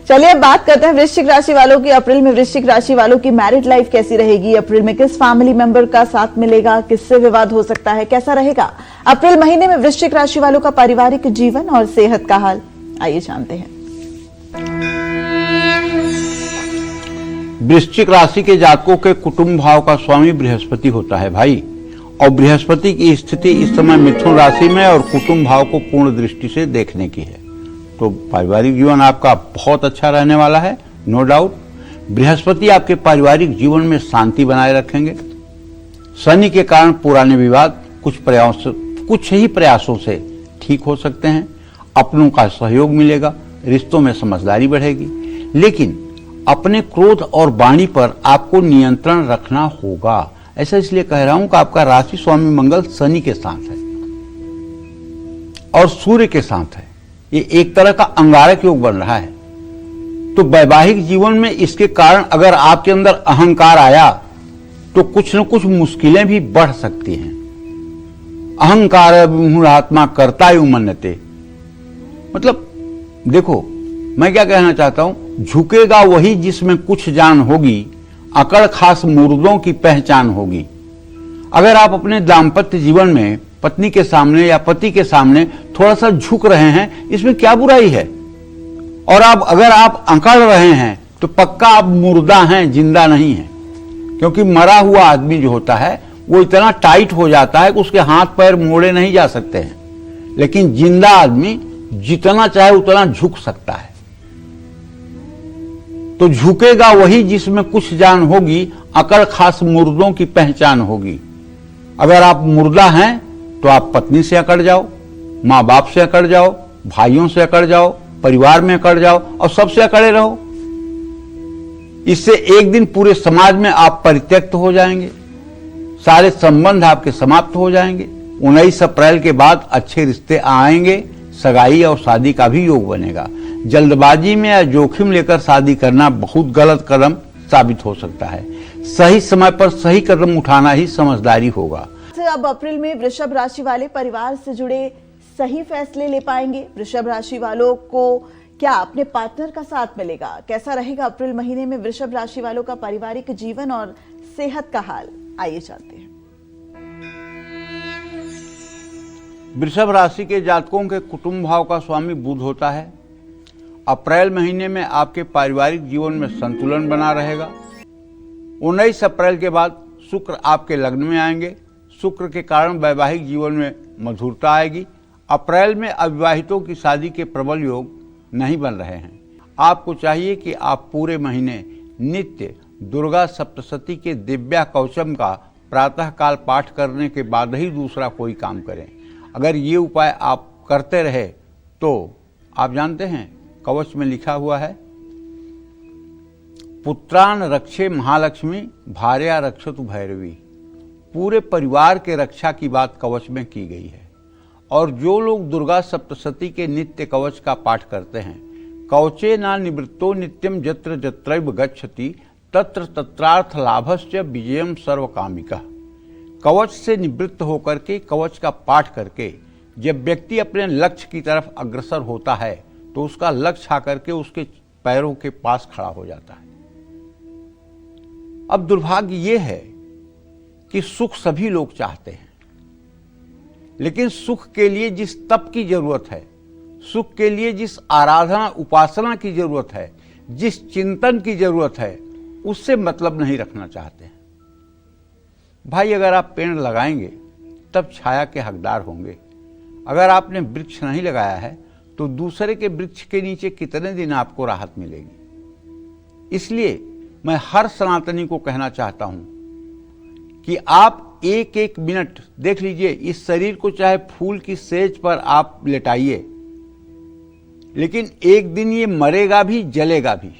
चलिए अब बात करते हैं वृश्चिक राशि वालों की। अप्रैल में वृश्चिक राशि वालों की मैरिड लाइफ कैसी रहेगी? अप्रैल में किस फैमिली मेंबर का साथ मिलेगा? किससे विवाद हो सकता है? कैसा रहेगा अप्रैल महीने में वृश्चिक राशि वालों का पारिवारिक जीवन और सेहत का हाल? आइए जानते हैं। वृश्चिक राशि के जातकों के कुटुंब भाव का स्वामी बृहस्पति होता है भाई, और बृहस्पति की स्थिति इस समय मिथुन राशि में और कुटुंब भाव को पूर्ण दृष्टि से देखने की है। तो पारिवारिक जीवन आपका बहुत अच्छा रहने वाला है, नो डाउट। बृहस्पति आपके पारिवारिक जीवन में शांति बनाए रखेंगे। शनि के कारण पुराने विवाद कुछ ही प्रयासों से ठीक हो सकते हैं। अपनों का सहयोग मिलेगा, रिश्तों में समझदारी बढ़ेगी, लेकिन अपने क्रोध और वाणी पर आपको नियंत्रण रखना होगा। ऐसा इसलिए कह रहा हूं कि आपका राशि स्वामी मंगल शनि के साथ है और सूर्य के साथ है। ये एक तरह का अंगारक योग बन रहा है। तो वैवाहिक जीवन में इसके कारण अगर आपके अंदर अहंकार आया तो कुछ न कुछ मुश्किलें भी बढ़ सकती हैं। अहंकार मूढ़ात्मा कर्ता यु मन्यते, मतलब देखो मैं क्या कहना चाहता हूं, झुकेगा वही जिसमें कुछ जान होगी, अकड़ खास मुर्दों की पहचान होगी। अगर आप अपने दाम्पत्य जीवन में पत्नी के सामने या पति के सामने थोड़ा सा झुक रहे हैं, इसमें क्या बुराई है? और अगर आप अकड़ रहे हैं तो पक्का आप मुर्दा हैं, जिंदा नहीं हैं। क्योंकि मरा हुआ आदमी जो होता है वो इतना टाइट हो जाता है कि उसके हाथ पैर मोड़े नहीं जा सकते हैं, लेकिन जिंदा आदमी जितना चाहे उतना झुक सकता है। तो झुकेगा वही जिसमें कुछ जान होगी, अकड़ खास मुर्दों की पहचान होगी। अगर आप मुर्दा हैं तो आप पत्नी से अकड़ जाओ, माँ बाप से अकड़ जाओ, भाइयों से अकड़ जाओ, परिवार में अकड़ जाओ और सबसे अकड़े रहो। इससे एक दिन पूरे समाज में आप परित्यक्त हो जाएंगे, सारे संबंध आपके समाप्त हो जाएंगे। 19 अप्रैल के बाद अच्छे रिश्ते आएंगे, सगाई और शादी का भी योग बनेगा। जल्दबाजी में या जोखिम लेकर शादी करना बहुत गलत कदम साबित हो सकता है। सही समय पर सही कदम उठाना ही समझदारी होगा। अब अप्रैल में वृषभ राशि वाले परिवार से जुड़े सही फैसले ले पाएंगे। वृषभ राशि वालों को क्या अपने पार्टनर का साथ मिलेगा? कैसा रहेगा अप्रैल महीने में वृषभ राशि वालों का पारिवारिक जीवन और सेहत का हाल? आइए जानते हैं। वृषभ राशि के जातकों के कुटुंब भाव का स्वामी बुध होता है। अप्रैल महीने में आपके पारिवारिक जीवन में संतुलन बना रहेगा। 19 अप्रैल के बाद शुक्र आपके लग्न में आएंगे। शुक्र के कारण वैवाहिक जीवन में मधुरता आएगी। अप्रैल में अविवाहितों की शादी के प्रबल योग नहीं बन रहे हैं। आपको चाहिए कि आप पूरे महीने नित्य दुर्गा सप्तशती के दिव्या कवचम का प्रातःकाल पाठ करने के बाद ही दूसरा कोई काम करें। अगर ये उपाय आप करते रहे तो आप जानते हैं कवच में लिखा हुआ है, पुत्रान रक्षे महालक्ष्मी भार्या रक्षतु भैरवी। पूरे परिवार के रक्षा की बात कवच में की गई है। और जो लोग दुर्गा सप्तशती के नित्य कवच का पाठ करते हैं, कवचे ना निवृत्तो नित्यम जत्र जत्रैव गच्छति तत्र तत्रार्थ लाभश्च विजयम सर्वकामिका। कवच से निवृत्त होकर के कवच का पाठ करके जब व्यक्ति अपने लक्ष्य की तरफ अग्रसर होता है तो उसका लक्ष्य आकर के उसके पैरों के पास खड़ा हो जाता है। अब दुर्भाग्य ये है कि सुख सभी लोग चाहते हैं, लेकिन सुख के लिए जिस तप की जरूरत है, सुख के लिए जिस आराधना उपासना की जरूरत है, जिस चिंतन की जरूरत है, उससे मतलब नहीं रखना चाहते हैं। भाई अगर आप पेड़ लगाएंगे तब छाया के हकदार होंगे। अगर आपने वृक्ष नहीं लगाया है तो दूसरे के वृक्ष के नीचे कितने दिन आपको राहत मिलेगी। इसलिए मैं हर सनातनी को कहना चाहता हूं कि आप एक एक मिनट देख लीजिए, इस शरीर को चाहे फूल की सेज पर आप लेटाइए, लेकिन एक दिन ये मरेगा भी, जलेगा भी।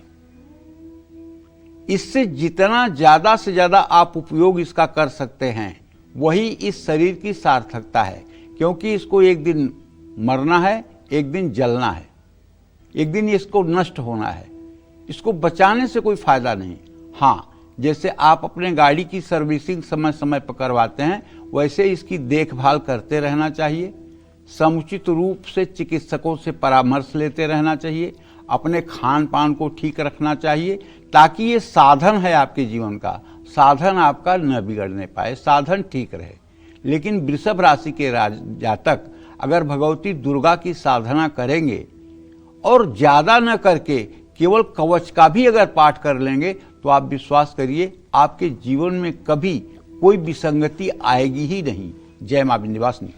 इससे जितना ज्यादा से ज्यादा आप उपयोग इसका कर सकते हैं वही इस शरीर की सार्थकता है, क्योंकि इसको एक दिन मरना है, एक दिन जलना है, एक दिन इसको नष्ट होना है। इसको बचाने से कोई फायदा नहीं। हाँ, जैसे आप अपने गाड़ी की सर्विसिंग समय समय पर करवाते हैं, वैसे इसकी देखभाल करते रहना चाहिए। समुचित रूप से चिकित्सकों से परामर्श लेते रहना चाहिए। अपने खान पान को ठीक रखना चाहिए, ताकि ये साधन है आपके जीवन का, साधन आपका न बिगड़ने पाए, साधन ठीक रहे। लेकिन वृषभ राशि के जातक अगर भगवती दुर्गा की साधना करेंगे और ज्यादा न करके केवल कवच का भी अगर पाठ कर लेंगे, तो आप विश्वास करिए आपके जीवन में कभी कोई विसंगति आएगी ही नहीं। जय मां विंध्यवासिनी।